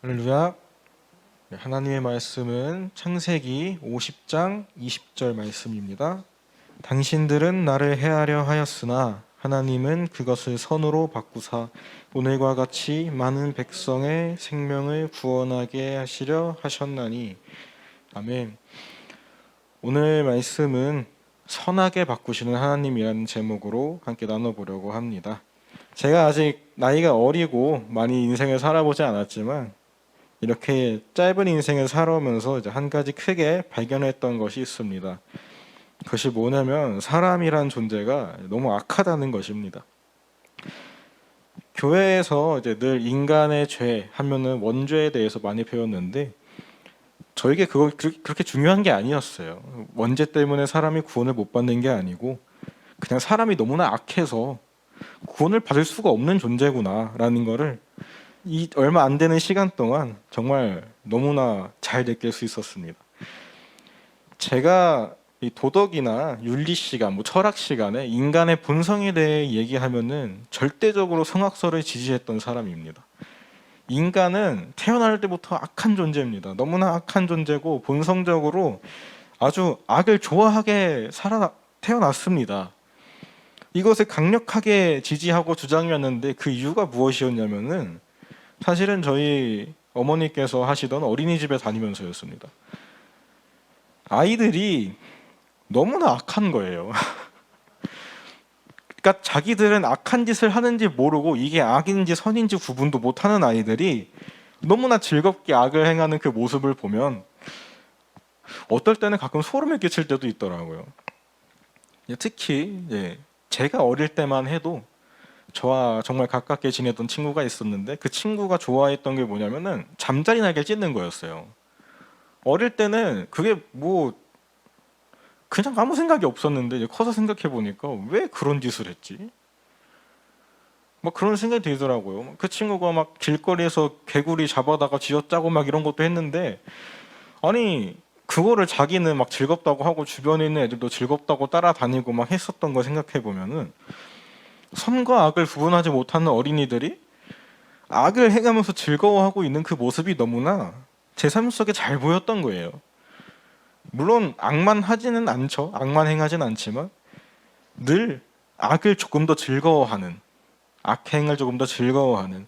할렐루야. 하나님의 말씀은 창세기 50장 20절 말씀입니다. 당신들은 나를 해하려 하였으나 하나님은 그것을 선으로 바꾸사 오늘과 같이 많은 백성의 생명을 구원하게 하시려 하셨나니. 아멘. 오늘 말씀은 선하게 바꾸시는 하나님이라는 제목으로 함께 나눠보려고 합니다. 제가 아직 나이가 어리고 많이 인생을 살아보지 않았지만 이렇게 짧은 인생을 살아오면서 이제 한 가지 크게 발견했던 것이 있습니다. 그것이 뭐냐면 사람이란 존재가 너무 악하다는 것입니다. 교회에서 이제 늘 인간의 죄 하면은 원죄에 대해서 많이 배웠는데 저에게 그거 그렇게 중요한 게 아니었어요. 원죄 때문에 사람이 구원을 못 받는 게 아니고 그냥 사람이 너무나 악해서 구원을 받을 수가 없는 존재구나라는 거를 이 얼마 안 되는 시간 동안 정말 너무나 잘 느낄 수 있었습니다. 제가 이 도덕이나 윤리 시간, 철학 시간에 인간의 본성에 대해 얘기하면은 절대적으로 성악설을 지지했던 사람입니다. 인간은 태어날 때부터 악한 존재입니다. 너무나 악한 존재고 본성적으로 아주 악을 좋아하게 태어났습니다. 이것을 강력하게 지지하고 주장했는데 그 이유가 무엇이었냐면은 사실은 저희 어머니께서 하시던 어린이집에 다니면서였습니다. 아이들이 너무나 악한 거예요. 그러니까 자기들은 악한 짓을 하는지 모르고 이게 악인지 선인지 구분도 못하는 아이들이 너무나 즐겁게 악을 행하는 그 모습을 보면 어떨 때는 가끔 소름이 끼칠 때도 있더라고요. 특히 제가 어릴 때만 해도 저와 정말 가깝게 지내던 친구가 있었는데 그 친구가 좋아했던 게 뭐냐면은 잠자리 날개를 찢는 거였어요. 어릴 때는 그게 뭐 그냥 아무 생각이 없었는데 이제 커서 생각해 보니까 왜 그런 짓을 했지? 막 그런 생각이 들더라고요. 그 친구가 막 길거리에서 개구리 잡아다가 쥐어짜고 막 이런 것도 했는데 아니 그거를 자기는 막 즐겁다고 하고 주변에 있는 애들도 즐겁다고 따라다니고 막 했었던 거 생각해 보면은 선과 악을 구분하지 못하는 어린이들이 악을 행하면서 즐거워하고 있는 그 모습이 너무나 제 삶 속에 잘 보였던 거예요. 물론 악만 하지는 않죠. 악만 행하진 않지만 늘 악을 조금 더 즐거워하는, 악행을 조금 더 즐거워하는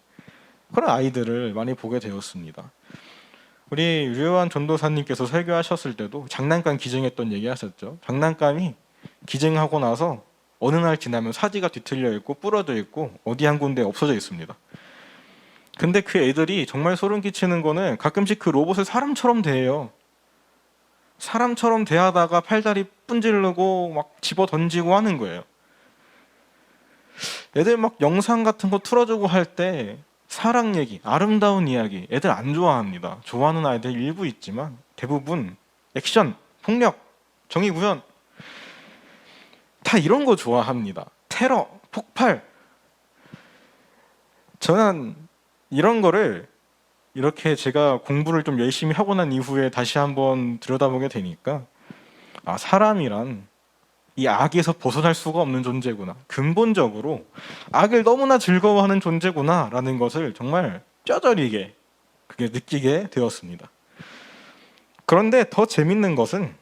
그런 아이들을 많이 보게 되었습니다. 우리 류요한 전도사님께서 설교하셨을 때도 장난감 기증했던 얘기 하셨죠. 장난감이 기증하고 나서 어느 날 지나면 사지가 뒤틀려 있고 부러져 있고 어디 한 군데 없어져 있습니다. 근데 그 애들이 정말 소름 끼치는 거는 가끔씩 그 로봇을 사람처럼 대해요. 사람처럼 대하다가 팔다리 분질르고 막 집어 던지고 하는 거예요. 애들 막 영상 같은 거 틀어주고 할 때 사랑 얘기, 아름다운 이야기 애들 안 좋아합니다. 좋아하는 아이들 일부 있지만 대부분 액션, 폭력, 정의 구현 다 이런 거 좋아합니다. 테러, 폭발. 저는 이런 거를 이렇게 제가 공부를 좀 열심히 하고 난 이후에 다시 한번 들여다보게 되니까 사람이란 이 악에서 벗어날 수가 없는 존재구나. 근본적으로 악을 너무나 즐거워하는 존재구나 라는 것을 정말 뼈저리게 그게 느끼게 되었습니다. 그런데 더 재밌는 것은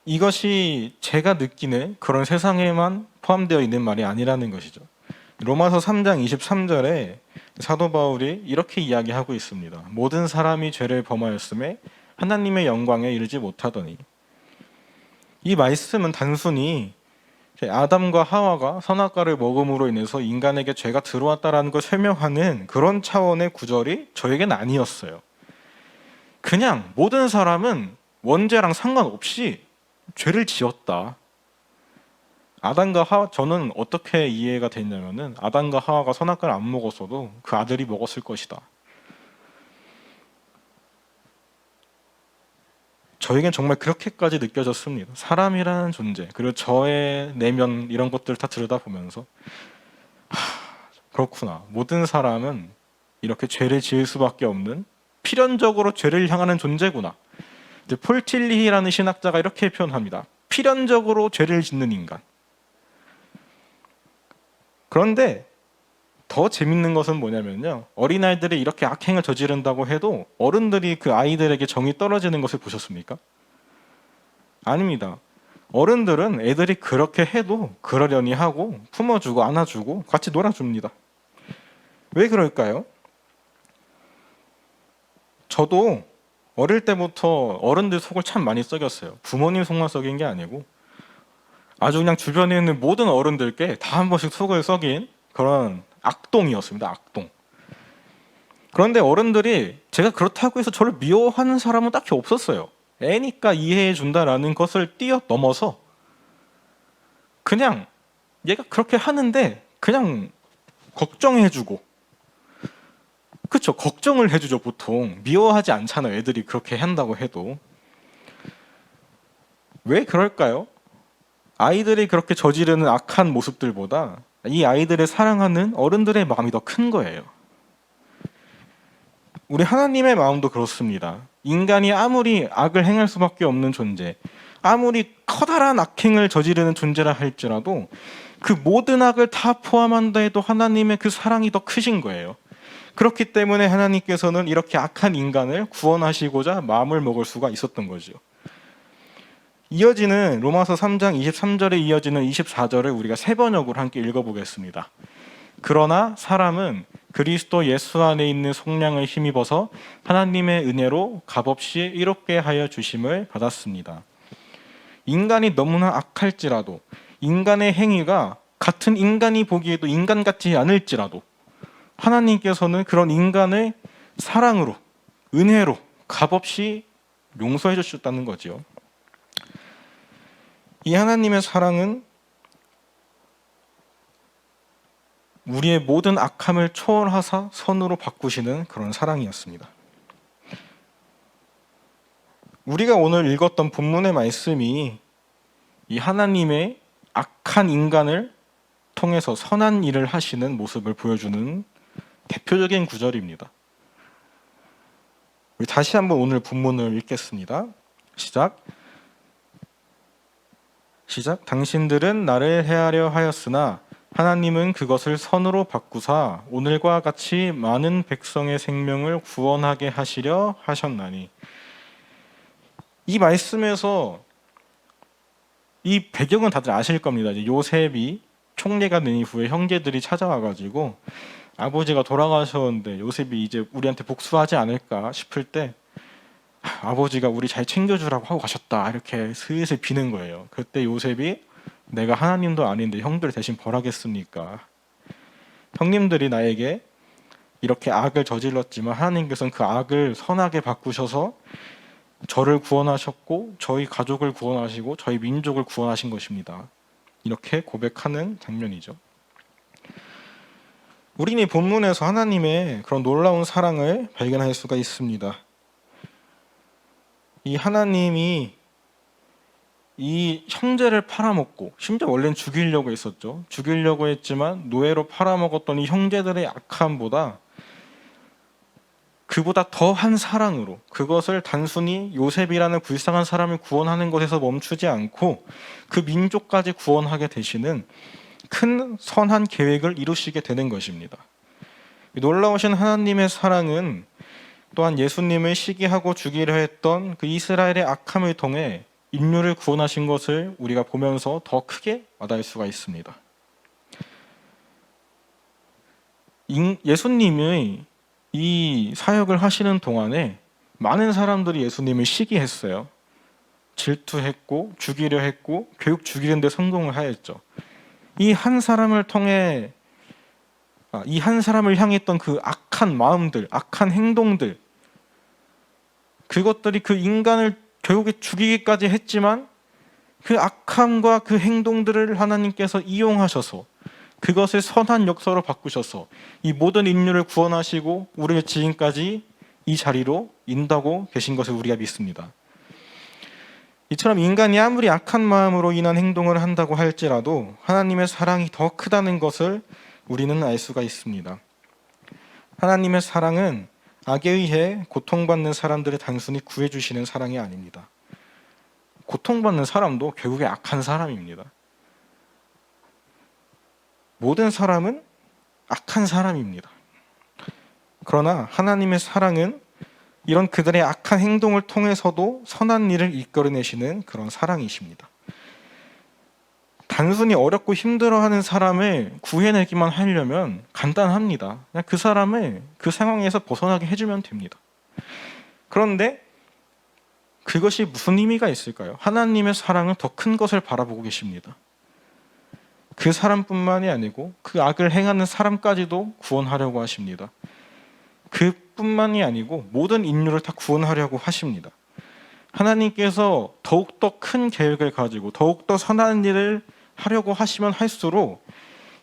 이것이 제가 느끼는 그런 세상에만 포함되어 있는 말이 아니라는 것이죠. 로마서 3장 23절에 사도 바울이 이렇게 이야기하고 있습니다. 모든 사람이 죄를 범하였음에 하나님의 영광에 이르지 못하더니. 이 말씀은 단순히 아담과 하와가 선악과를 먹음으로 인해서 인간에게 죄가 들어왔다라는 걸 설명하는 그런 차원의 구절이 저에겐 아니었어요. 그냥 모든 사람은 원죄랑 상관없이 죄를 지었다. 아담과 하와, 저는 어떻게 이해가 됐냐면은 아담과 하와가 선악과를 안 먹었어도 그 아들이 먹었을 것이다. 저에겐 정말 그렇게까지 느껴졌습니다. 사람이라는 존재, 그리고 저의 내면 이런 것들을 다 들여다보면서 그렇구나. 모든 사람은 이렇게 죄를 지을 수밖에 없는 필연적으로 죄를 향하는 존재구나. 폴 틸리히라는 신학자가 이렇게 표현합니다. 필연적으로 죄를 짓는 인간. 그런데 더 재밌는 것은 뭐냐면요. 어린아이들이 이렇게 악행을 저지른다고 해도 어른들이 그 아이들에게 정이 떨어지는 것을 보셨습니까? 아닙니다. 어른들은 애들이 그렇게 해도 그러려니 하고 품어주고 안아주고 같이 놀아줍니다. 왜 그럴까요? 저도 어릴 때부터 어른들 속을 참 많이 썩였어요. 부모님 속만 썩인 게 아니고 아주 그냥 주변에 있는 모든 어른들께 다 한 번씩 속을 썩인 그런 악동이었습니다. 악동. 그런데 어른들이 제가 그렇다고 해서 저를 미워하는 사람은 딱히 없었어요. 애니까 이해해 준다라는 것을 뛰어넘어서 그냥 얘가 그렇게 하는데 그냥 걱정해주고, 그쵸, 걱정을 해주죠. 보통 미워하지 않잖아요. 애들이 그렇게 한다고 해도. 왜 그럴까요? 아이들이 그렇게 저지르는 악한 모습들보다 이 아이들을 사랑하는 어른들의 마음이 더 큰 거예요. 우리 하나님의 마음도 그렇습니다. 인간이 아무리 악을 행할 수밖에 없는 존재, 아무리 커다란 악행을 저지르는 존재라 할지라도 그 모든 악을 다 포함한다 해도 하나님의 그 사랑이 더 크신 거예요. 그렇기 때문에 하나님께서는 이렇게 악한 인간을 구원하시고자 마음을 먹을 수가 있었던 거죠. 이어지는 로마서 3장 23절에 이어지는 24절을 우리가 세 번역으로 함께 읽어보겠습니다. 그러나 사람은 그리스도 예수 안에 있는 속량을 힘입어서 하나님의 은혜로 값없이 이롭게 하여 주심을 받았습니다. 인간이 너무나 악할지라도, 인간의 행위가 같은 인간이 보기에도 인간 같지 않을지라도 하나님께서는 그런 인간을 사랑으로, 은혜로 값없이 용서해 주셨다는 거죠. 이 하나님의 사랑은 우리의 모든 악함을 초월하사 선으로 바꾸시는 그런 사랑이었습니다. 우리가 오늘 읽었던 본문의 말씀이 이 하나님의 악한 인간을 통해서 선한 일을 하시는 모습을 보여주는 대표적인 구절입니다. 우리 다시 한번 오늘 본문을 읽겠습니다. 시작. 당신들은 나를 해하려 하였으나 하나님은 그것을 선으로 바꾸사 오늘과 같이 많은 백성의 생명을 구원하게 하시려 하셨나니. 이 말씀에서 이 배경은 다들 아실 겁니다. 이제 요셉이 총리가 된 이후에 형제들이 찾아와가지고 아버지가 돌아가셨는데 요셉이 이제 우리한테 복수하지 않을까 싶을 때 아버지가 우리 잘 챙겨주라고 하고 가셨다 이렇게 슬슬 비는 거예요. 그때 요셉이 내가 하나님도 아닌데 형들 대신 벌하겠습니까? 형님들이 나에게 이렇게 악을 저질렀지만 하나님께서는 그 악을 선하게 바꾸셔서 저를 구원하셨고 저희 가족을 구원하시고 저희 민족을 구원하신 것입니다. 이렇게 고백하는 장면이죠. 우리는 이 본문에서 하나님의 그런 놀라운 사랑을 발견할 수가 있습니다. 이 하나님이 이 형제를 팔아먹고, 심지어 원래는 죽이려고 했었죠. 죽이려고 했지만 노예로 팔아먹었던 이 형제들의 악함보다 그보다 더한 사랑으로, 그것을 단순히 요셉이라는 불쌍한 사람을 구원하는 것에서 멈추지 않고 그 민족까지 구원하게 되시는 큰 선한 계획을 이루시게 되는 것입니다. 놀라우신 하나님의 사랑은 또한 예수님을 시기하고 죽이려 했던 그 이스라엘의 악함을 통해 인류를 구원하신 것을 우리가 보면서 더 크게 와닿을 수가 있습니다. 예수님의 이 사역을 하시는 동안에 많은 사람들이 예수님을 시기했어요. 질투했고 죽이려 했고 결국 죽이는 데 성공을 하였죠. 이 한 사람을 통해 이 한 사람을 향했던 그 악한 마음들, 악한 행동들, 그것들이 그 인간을 결국에 죽이기까지 했지만 그 악함과 그 행동들을 하나님께서 이용하셔서 그것을 선한 역사로 바꾸셔서 이 모든 인류를 구원하시고 우리를 지금까지 이 자리로 인도하고 계신 것을 우리가 믿습니다. 이처럼 인간이 아무리 악한 마음으로 인한 행동을 한다고 할지라도 하나님의 사랑이 더 크다는 것을 우리는 알 수가 있습니다. 하나님의 사랑은 악에 의해 고통받는 사람들을 단순히 구해주시는 사랑이 아닙니다. 고통받는 사람도 결국에 악한 사람입니다. 모든 사람은 악한 사람입니다. 그러나 하나님의 사랑은 이런 그들의 악한 행동을 통해서도 선한 일을 이끌어내시는 그런 사랑이십니다. 단순히 어렵고 힘들어하는 사람을 구해내기만 하려면 간단합니다. 그냥 그 사람을 그 상황에서 벗어나게 해주면 됩니다. 그런데 그것이 무슨 의미가 있을까요? 하나님의 사랑은 더 큰 것을 바라보고 계십니다. 그 사람뿐만이 아니고 그 악을 행하는 사람까지도 구원하려고 하십니다. 그뿐만이 아니고 모든 인류를 다 구원하려고 하십니다. 하나님께서 더욱더 큰 계획을 가지고 더욱더 선한 일을 하려고 하시면 할수록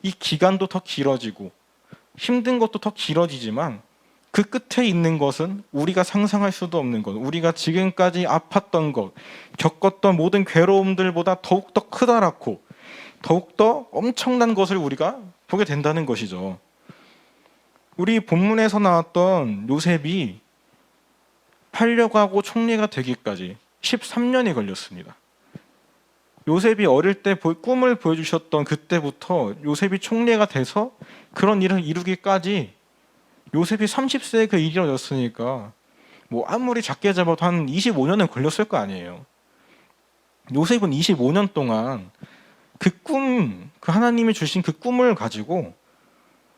이 기간도 더 길어지고 힘든 것도 더 길어지지만 그 끝에 있는 것은 우리가 상상할 수도 없는 것, 우리가 지금까지 아팠던 것, 겪었던 모든 괴로움들보다 더욱더 크다랗고 더욱더 엄청난 것을 우리가 보게 된다는 것이죠. 우리 본문에서 나왔던 요셉이 팔려가고 총리가 되기까지 13년이 걸렸습니다. 요셉이 어릴 때 꿈을 보여주셨던 그때부터 요셉이 총리가 돼서 그런 일을 이루기까지 요셉이 30세에 그 일이 이루어졌으니까 뭐 아무리 작게 잡아도 한 25년은 걸렸을 거 아니에요. 요셉은 25년 동안 그 하나님이 주신 그 꿈을 가지고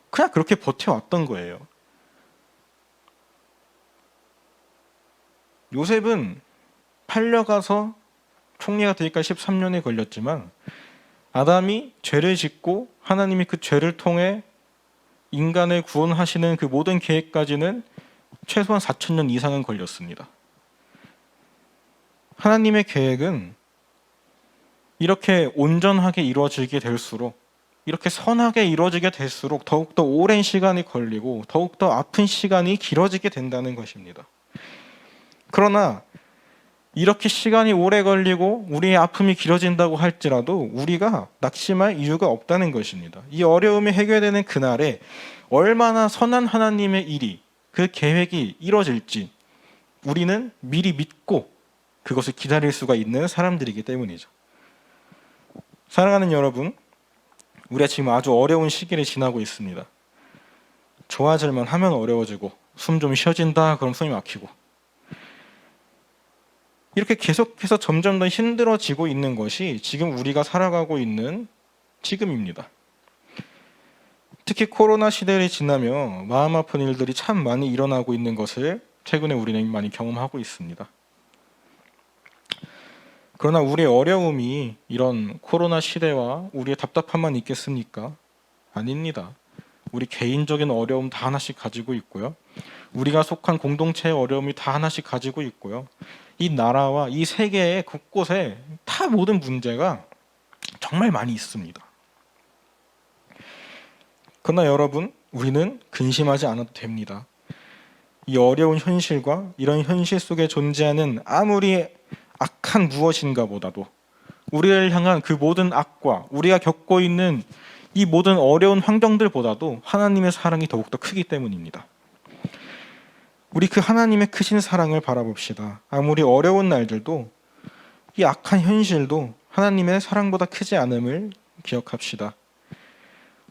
그냥 그렇게 버텨왔던 거예요. 요셉은 팔려가서 총리가 되기까지 13년이 걸렸지만 아담이 죄를 짓고 하나님이 그 죄를 통해 인간을 구원하시는 그 모든 계획까지는 최소한 4,000년 이상은 걸렸습니다. 하나님의 계획은 이렇게 온전하게 이루어지게 될수록 이렇게 선하게 이루어지게 될수록 더욱더 오랜 시간이 걸리고 더욱더 아픈 시간이 길어지게 된다는 것입니다. 그러나 이렇게 시간이 오래 걸리고 우리의 아픔이 길어진다고 할지라도 우리가 낙심할 이유가 없다는 것입니다. 이 어려움이 해결되는 그날에 얼마나 선한 하나님의 일이 그 계획이 이루어질지 우리는 미리 믿고 그것을 기다릴 수가 있는 사람들이기 때문이죠. 사랑하는 여러분, 우리가 지금 아주 어려운 시기를 지나고 있습니다. 좋아질만 하면 어려워지고 숨 좀 쉬어진다 그럼 숨이 막히고 이렇게 계속해서 점점 더 힘들어지고 있는 것이 지금 우리가 살아가고 있는 지금입니다. 특히 코로나 시대를 지나며 마음 아픈 일들이 참 많이 일어나고 있는 것을 최근에 우리는 많이 경험하고 있습니다. 그러나 우리의 어려움이 이런 코로나 시대와 우리의 답답함만 있겠습니까? 아닙니다. 우리 개인적인 어려움 다 하나씩 가지고 있고요. 우리가 속한 공동체의 어려움이 다 하나씩 가지고 있고요. 이 나라와 이 세계의 곳곳에 다 모든 문제가 정말 많이 있습니다. 그러나 여러분, 우리는 근심하지 않아도 됩니다. 이 어려운 현실과 이런 현실 속에 존재하는 아무리 악한 무엇인가 보다도 우리를 향한 그 모든 악과 우리가 겪고 있는 이 모든 어려운 환경들보다도 하나님의 사랑이 더욱더 크기 때문입니다. 우리 그 하나님의 크신 사랑을 바라봅시다. 아무리 어려운 날들도 이 악한 현실도 하나님의 사랑보다 크지 않음을 기억합시다.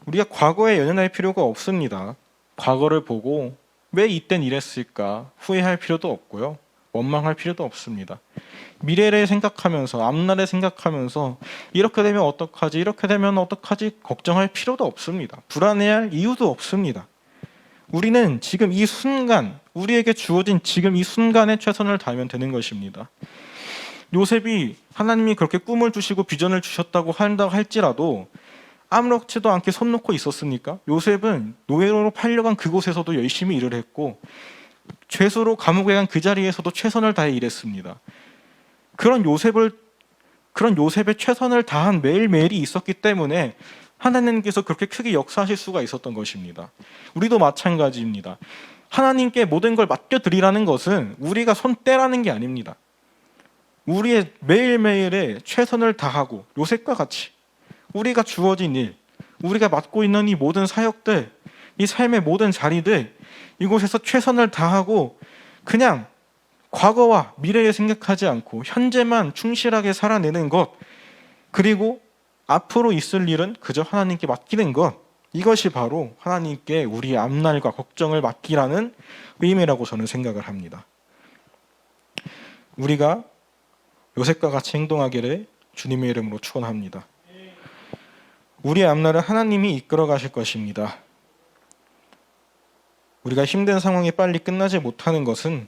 우리가 과거에 연연할 필요가 없습니다. 과거를 보고 왜 이땐 이랬을까 후회할 필요도 없고요. 원망할 필요도 없습니다. 미래를 생각하면서 앞날을 생각하면서 이렇게 되면 어떡하지 이렇게 되면 어떡하지 걱정할 필요도 없습니다. 불안해할 이유도 없습니다. 우리는 지금 이 순간 우리에게 주어진 지금 이 순간에 최선을 다하면 되는 것입니다. 요셉이 하나님이 그렇게 꿈을 주시고 비전을 주셨다고 한다 할지라도 아무렇지도 않게 손 놓고 있었으니까 요셉은 노예로 팔려간 그곳에서도 열심히 일을 했고 죄수로 감옥에 간 그 자리에서도 최선을 다해 일했습니다. 그런 요셉의 최선을 다한 매일매일이 있었기 때문에 하나님께서 그렇게 크게 역사하실 수가 있었던 것입니다. 우리도 마찬가지입니다. 하나님께 모든 걸 맡겨드리라는 것은 우리가 손 떼라는 게 아닙니다. 우리의 매일매일에 최선을 다하고 요셉과 같이 우리가 주어진 일, 우리가 맡고 있는 이 모든 사역들, 이 삶의 모든 자리들 이곳에서 최선을 다하고 그냥 과거와 미래를 생각하지 않고 현재만 충실하게 살아내는 것, 그리고 앞으로 있을 일은 그저 하나님께 맡기는 것, 이것이 바로 하나님께 우리의 앞날과 걱정을 맡기라는 의미라고 저는 생각을 합니다. 우리가 요셉과 같이 행동하기를 주님의 이름으로 축원합니다. 우리의 앞날은 하나님이 이끌어 가실 것입니다. 우리가 힘든 상황이 빨리 끝나지 못하는 것은,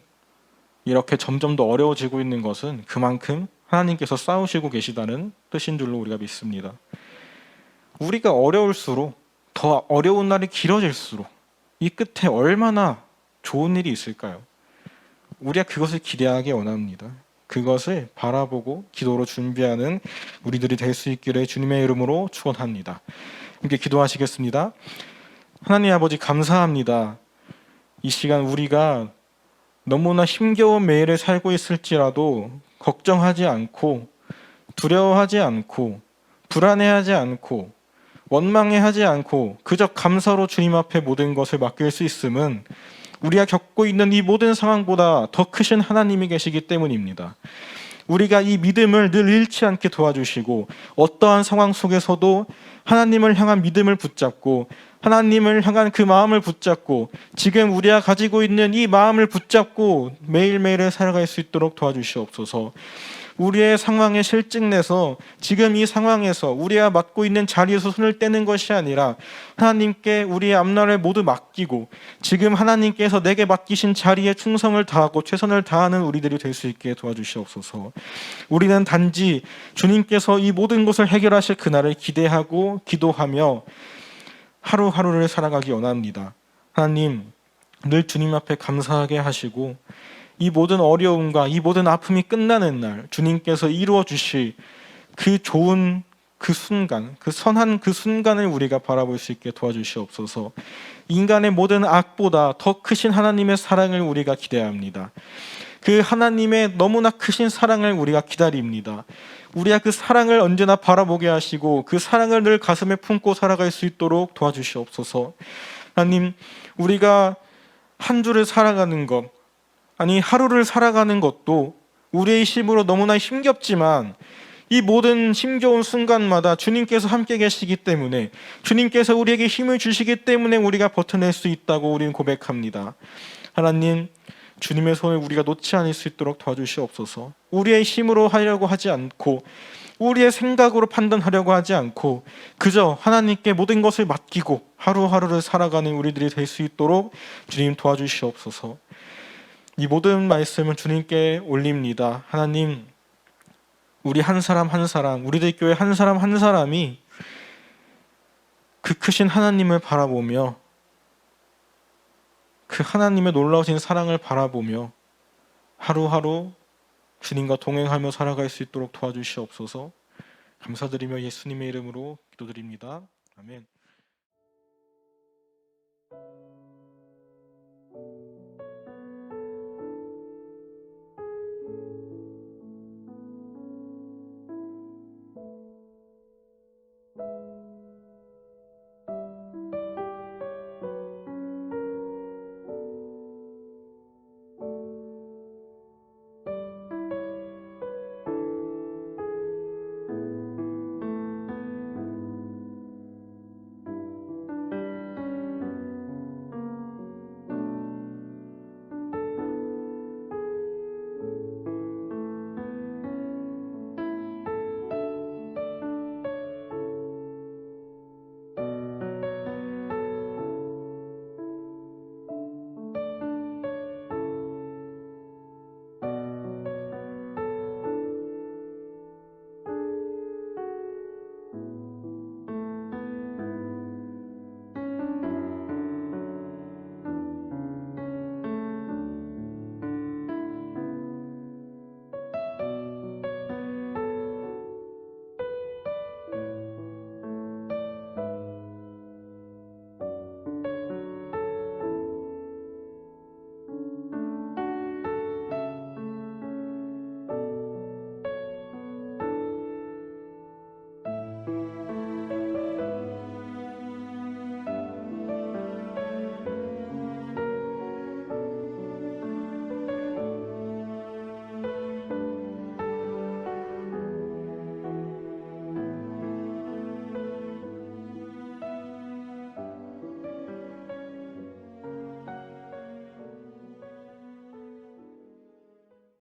이렇게 점점 더 어려워지고 있는 것은 그만큼 하나님께서 싸우시고 계시다는 뜻인 줄로 우리가 믿습니다. 우리가 어려울수록, 더 어려운 날이 길어질수록 이 끝에 얼마나 좋은 일이 있을까요? 우리가 그것을 기대하기 원합니다. 그것을 바라보고 기도로 준비하는 우리들이 될 수 있기를 주님의 이름으로 축원합니다. 함께 기도하시겠습니다. 하나님 아버지, 감사합니다. 이 시간 우리가 너무나 힘겨운 매일을 살고 있을지라도 걱정하지 않고, 두려워하지 않고, 불안해하지 않고, 원망해하지 않고 그저 감사로 주님 앞에 모든 것을 맡길 수 있음은 우리가 겪고 있는 이 모든 상황보다 더 크신 하나님이 계시기 때문입니다. 우리가 이 믿음을 늘 잃지 않게 도와주시고, 어떠한 상황 속에서도 하나님을 향한 믿음을 붙잡고, 하나님을 향한 그 마음을 붙잡고, 지금 우리가 가지고 있는 이 마음을 붙잡고 매일매일을 살아갈 수 있도록 도와주시옵소서. 우리의 상황에 실증내서 지금 이 상황에서 우리가 맡고 있는 자리에서 손을 떼는 것이 아니라 하나님께 우리의 앞날을 모두 맡기고, 지금 하나님께서 내게 맡기신 자리에 충성을 다하고 최선을 다하는 우리들이 될 수 있게 도와주시옵소서. 우리는 단지 주님께서 이 모든 것을 해결하실 그날을 기대하고 기도하며 하루하루를 살아가기 원합니다. 하나님, 늘 주님 앞에 감사하게 하시고, 이 모든 어려움과 이 모든 아픔이 끝나는 날 주님께서 이루어 주실 그 좋은 그 순간, 그 선한 그 순간을 우리가 바라볼 수 있게 도와주시옵소서. 인간의 모든 악보다 더 크신 하나님의 사랑을 우리가 기대합니다. 그 하나님의 너무나 크신 사랑을 우리가 기다립니다. 우리가 그 사랑을 언제나 바라보게 하시고 그 사랑을 늘 가슴에 품고 살아갈 수 있도록 도와주시옵소서. 하나님, 우리가 한 주를 살아가는 것, 아니 하루를 살아가는 것도 우리의 힘으로 너무나 힘겹지만, 이 모든 힘겨운 순간마다 주님께서 함께 계시기 때문에, 주님께서 우리에게 힘을 주시기 때문에 우리가 버텨낼 수 있다고 우리는 고백합니다. 하나님, 주님의 손을 우리가 놓지 않을 수 있도록 도와주시옵소서. 우리의 힘으로 하려고 하지 않고, 우리의 생각으로 판단하려고 하지 않고, 그저 하나님께 모든 것을 맡기고 하루하루를 살아가는 우리들이 될 수 있도록 주님 도와주시옵소서. 이 모든 말씀은 주님께 올립니다. 하나님, 우리 한 사람 한 사람, 우리들 교회 한 사람 한 사람이 그 크신 하나님을 바라보며, 그 하나님의 놀라우신 사랑을 바라보며 하루하루 주님과 동행하며 살아갈 수 있도록 도와주시옵소서. 감사드리며 예수님의 이름으로 기도드립니다. 아멘.